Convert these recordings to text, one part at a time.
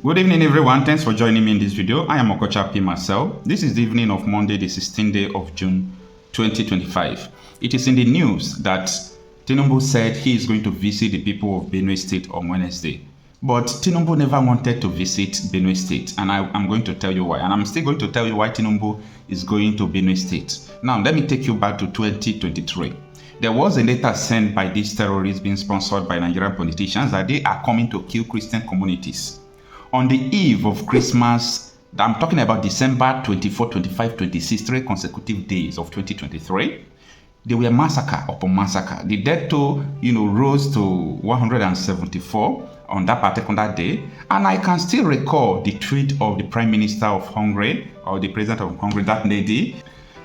Good evening, everyone. Thanks for joining me in this video. I am Okocha P. Marcel. This is the evening of Monday, the 16th day of June 2025. It is in the news that Tinubu said he is going to visit the people of Benue State on Wednesday. But Tinubu never wanted to visit Benue State, and I'm going to tell you why. And I'm still going to tell you why Tinubu is going to Benue State. Now, let me take you back to 2023. There was a letter sent by these terrorists being sponsored by Nigerian politicians that they are coming to kill Christian communities. On the eve of Christmas, I'm talking about December 24, 25, 26, 3 consecutive days of 2023, there were massacre upon massacre. The death toll, rose to 174 on that particular day. And I can still recall the tweet of the Prime Minister of Hungary, or the President of Hungary, that lady.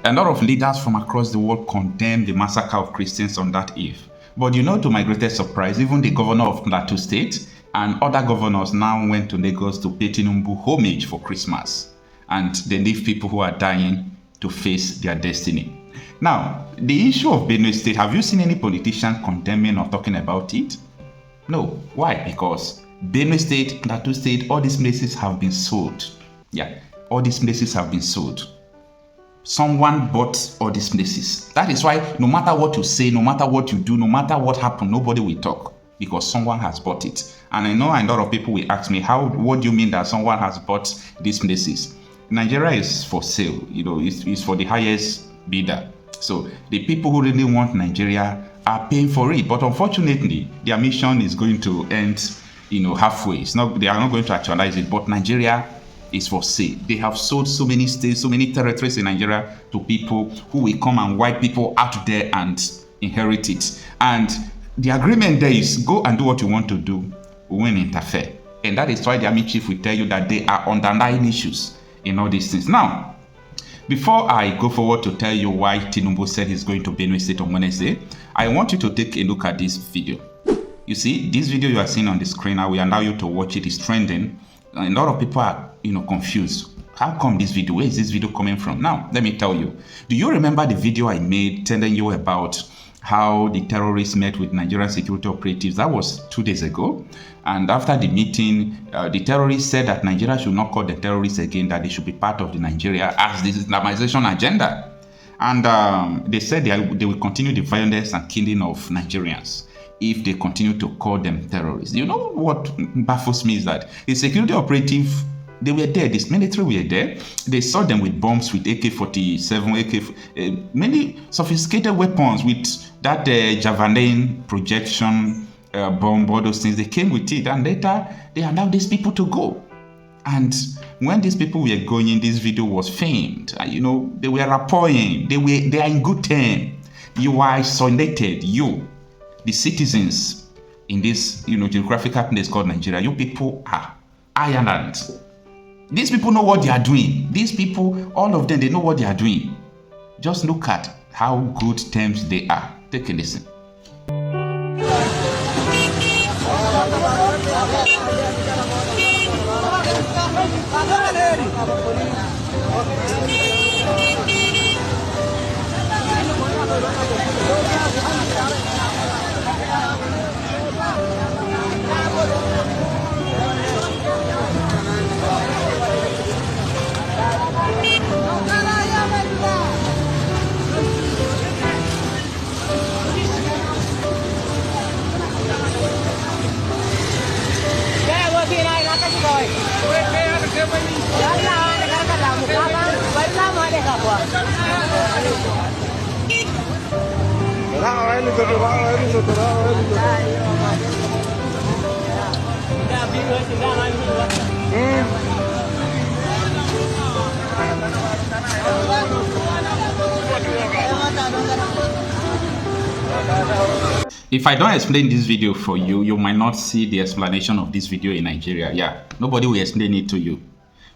A lot of leaders from across the world condemned the massacre of Christians on that eve. But to my greatest surprise, even the governor of Plateau State and other governors now went to Lagos to pay Tinubu homage for Christmas. And they leave people who are dying to face their destiny. Now, the issue of Benue State, have you seen any politician condemning or talking about it? No. Why? Because Benue State, Plateau State, all these places have been sold. Yeah, all these places have been sold. Someone bought all these places. That is why no matter what you say, no matter what you do, no matter what happened, nobody will talk. Because someone has bought it. And I know a lot of people will ask me, what do you mean that someone has bought these places? Nigeria is for sale, it's for the highest bidder. So the people who really want Nigeria are paying for it. But unfortunately, their mission is going to end, halfway. They are not going to actualize it. But Nigeria is for sale. They have sold so many states, so many territories in Nigeria to people who will come and wipe people out there and inherit it. And the agreement there is go and do what you want to do, we won't interfere. And that is why the army chief will tell you that there are underlying issues in all these things. Now, before I go forward to tell you why Tinubu said he's going to Benue State on Wednesday, I want you to take a look at this video. You see, this video you are seeing on the screen, I will allow you to watch it. It's trending. And a lot of people are, confused. How come this video? Where is this video coming from? Now, let me tell you. Do you remember the video I made telling you about how the terrorists met with Nigerian security operatives? That was 2 days ago. And after the meeting, the terrorists said that Nigeria should not call the terrorists again, that they should be part of the Nigeria as the Islamization agenda. And they said they will continue the violence and killing of Nigerians if they continue to call them terrorists. You know what baffles me is that the security operative, they were there, this military were there. They saw them with bombs, with AK-47, many sophisticated weapons, with that Javelin projection bomb, all those things. They came with it, and later they allowed these people to go. And when these people were going, this video was famed. They were rapporting. They are in good term. You are isolated. You, the citizens in this geographical place called Nigeria, you people are Ireland. These people know what they are doing. These people, all of them, they know what they are doing. Just look at how good terms they are. Take a listen. If I don't explain this video for you, you might not see the explanation of this video in Nigeria. Yeah, nobody will explain it to you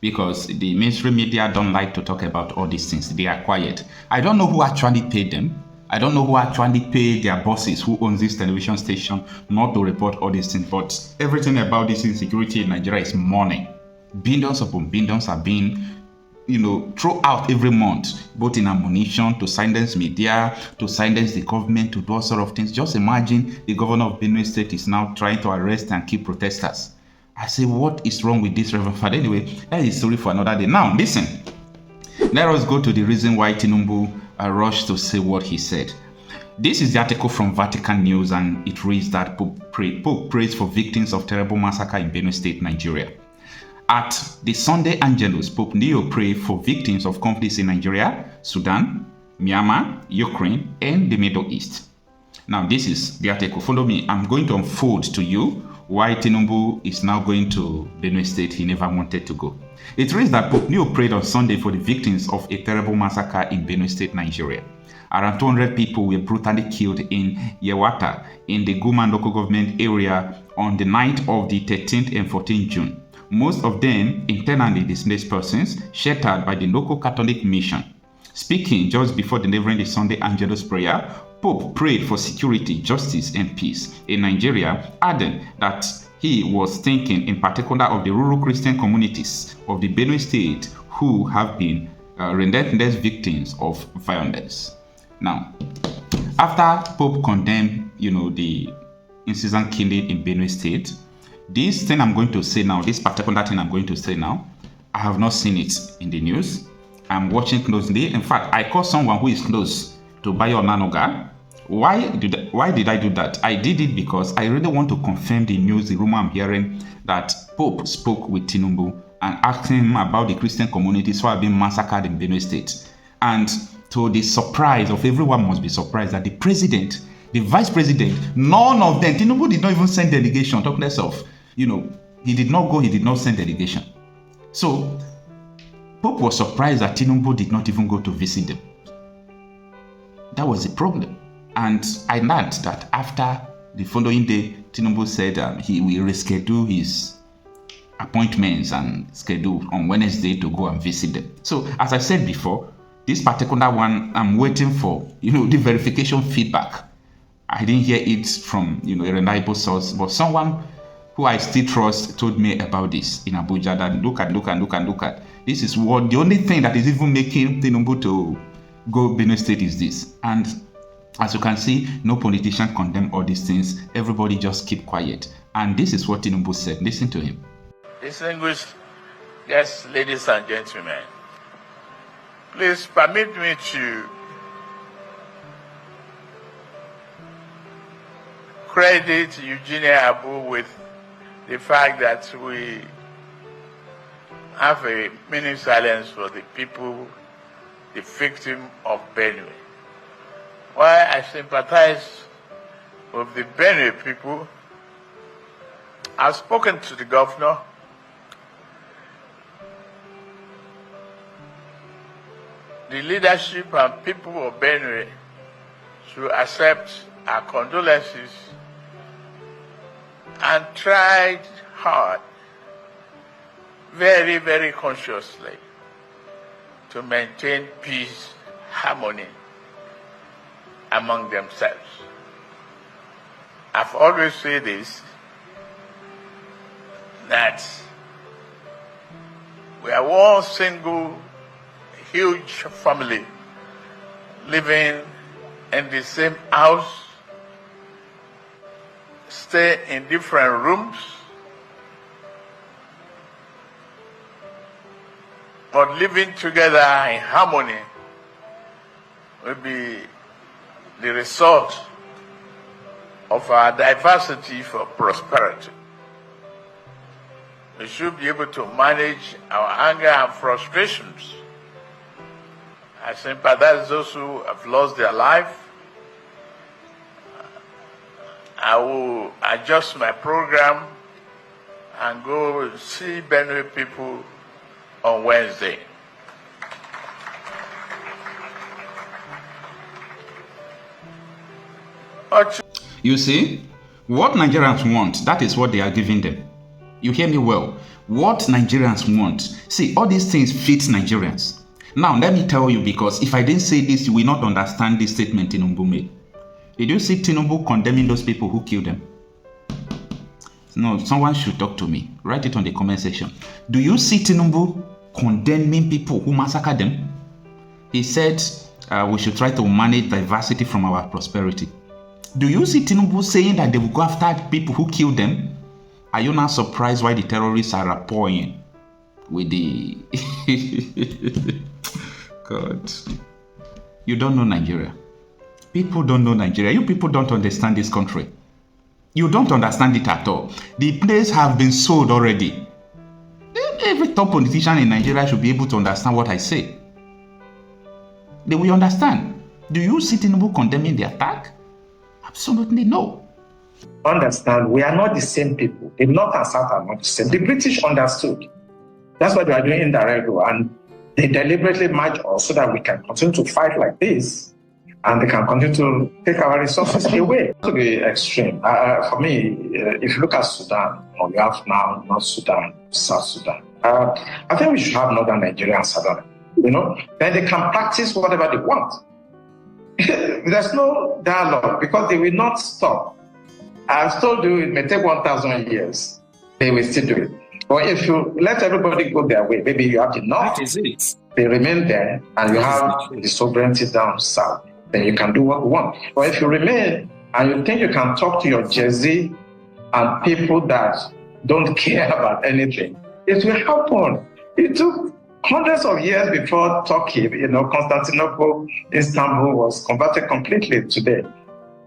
because the mainstream media don't like to talk about all these things. They are quiet. I don't know who actually paid them. I don't know who actually paid their bosses who owns this television station not to report all these things. But everything about this insecurity in Nigeria is money. Billions upon billions are being throw out every month, both in ammunition, to silence media, to silence the government, to do all sort of things. Just imagine the governor of Benue State is now trying to arrest and kill protesters. I say, what is wrong with this Reverend Father? Anyway, that is a story for another day. Now, listen. Let us go to the reason why Tinubu rushed to say what he said. This is the article from Vatican News, and it reads that Pope prays for victims of terrible massacre in Benue State, Nigeria. At the Sunday Angelus, Pope Leo prayed for victims of conflicts in Nigeria, Sudan, Myanmar, Ukraine, and the Middle East. Now, this is the article. Follow me. I'm going to unfold to you why Tinubu is now going to Benue State he never wanted to go. It reads that Pope Leo prayed on Sunday for the victims of a terrible massacre in Benue State, Nigeria. Around 200 people were brutally killed in Yewata, in the Guma local government area on the night of the 13th and 14th June. Most of them internally displaced persons, sheltered by the local Catholic mission. Speaking just before delivering the Sunday Angelus prayer, Pope prayed for security, justice, and peace in Nigeria, adding that he was thinking in particular of the rural Christian communities of the Benue State who have been relentless victims of violence. Now, after Pope condemned, the incessant killing in Benue State, this thing I'm going to say now, this particular thing I'm going to say now, I have not seen it in the news. I'm watching closely. In fact, I called someone who is close to Bayo Nanoga. Why did I do that? I did it because I really want to confirm the news, the rumor I'm hearing that Pope spoke with Tinubu and asked him about the Christian communities who have been massacred in Benue State. And to the surprise of everyone must be surprised that the president, the vice president, none of them, Tinubu did not even send delegation, talk less of, he did not go, he did not send delegation. So, Pope was surprised that Tinubu did not even go to visit them. That was the problem. And I learned that after the following day, Tinubu said he will reschedule his appointments and schedule on Wednesday to go and visit them. So, as I said before, this particular one, I'm waiting for, the verification feedback. I didn't hear it from, a reliable source, but someone who I still trust told me about this in Abuja that look at. This is the only thing that is even making Tinubu to go Benue State is this. And as you can see, no politician condemn all these things. Everybody just keep quiet. And this is what Tinubu said. Listen to him. Distinguished guests, ladies and gentlemen, please permit me to credit Eugenia Abu with the fact that we have a minute silence for the people, the victim of Benue. While I sympathize with the Benue people, I've spoken to the governor. The leadership and people of Benue should accept our condolences and tried hard, very, very consciously, to maintain peace, harmony among themselves. I've always said this, that we are one single huge family living in the same house, stay in different rooms, but living together in harmony will be the result of our diversity for prosperity. We should be able to manage our anger and frustrations. I sympathize those who have lost their life. I will adjust my program and go see Benue people on Wednesday. You see, what Nigerians want, that is what they are giving them. You hear me well. What Nigerians want. See, all these things fit Nigerians. Now, let me tell you, because if I didn't say this, you will not understand this statement Tinubu made. Did you see Tinubu condemning those people who killed them? No, someone should talk to me. Write it on the comment section. Do you see Tinubu condemning people who massacred them? He said we should try to manage diversity from our prosperity. Do you see Tinubu saying that they will go after people who killed them? Are you not surprised why the terrorists are rapport with the... God. You don't know Nigeria. People don't know Nigeria. You people don't understand this country. You don't understand it at all. The place have been sold already. Every top politician in Nigeria should be able to understand what I say. They will understand. Do you see Tinubu condemning the attack? Absolutely no. Understand, we are not the same people. The North and South are not the same. The British understood. That's what they are doing indirect, and they deliberately march us so that we can continue to fight like this, and they can continue to take our resources away. To be extreme, for me, if you look at Sudan, we have now North Sudan, South Sudan. I think we should have Northern Nigeria and Southern. Then they can practice whatever they want. There's no dialogue because they will not stop. I've told you it may take 1,000 years. They will still do it. But if you let everybody go their way, maybe you have the North, they remain there, and you have the sovereignty down south, then you can do what you want. But if you remain and you think you can talk to your Jersey and people that don't care about anything, it will happen. It took hundreds of years before Turkey, Constantinople, Istanbul was converted completely today.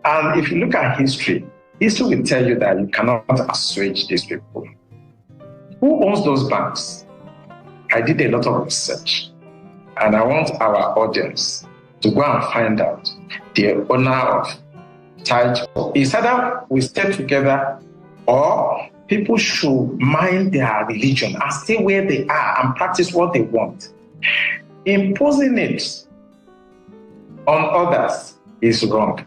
And if you look at history will tell you that you cannot assuage these people. Who owns those banks? I did a lot of research, and I want our audience to go and find out the owner of Taj. It's either we stay together or people should mind their religion and stay where they are and practice what they want. Imposing it on others is wrong.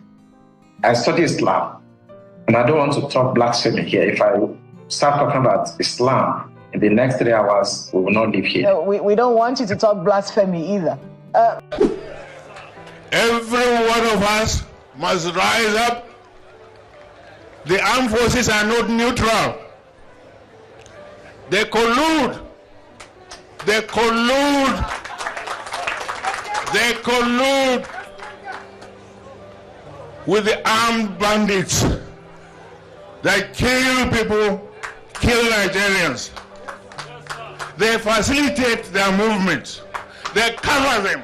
I study Islam, and I don't want to talk blasphemy here. If I start talking about Islam in the next 3 hours, we will not live here. No, we don't want you to talk blasphemy either. Every one of us must rise up. The armed forces are not neutral. They collude. They collude. They collude with the armed bandits that kill people, kill Nigerians. They facilitate their movements. They cover them.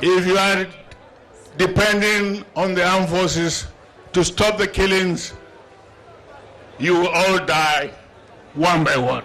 If you are depending on the armed forces to stop the killings, you will all die one by one.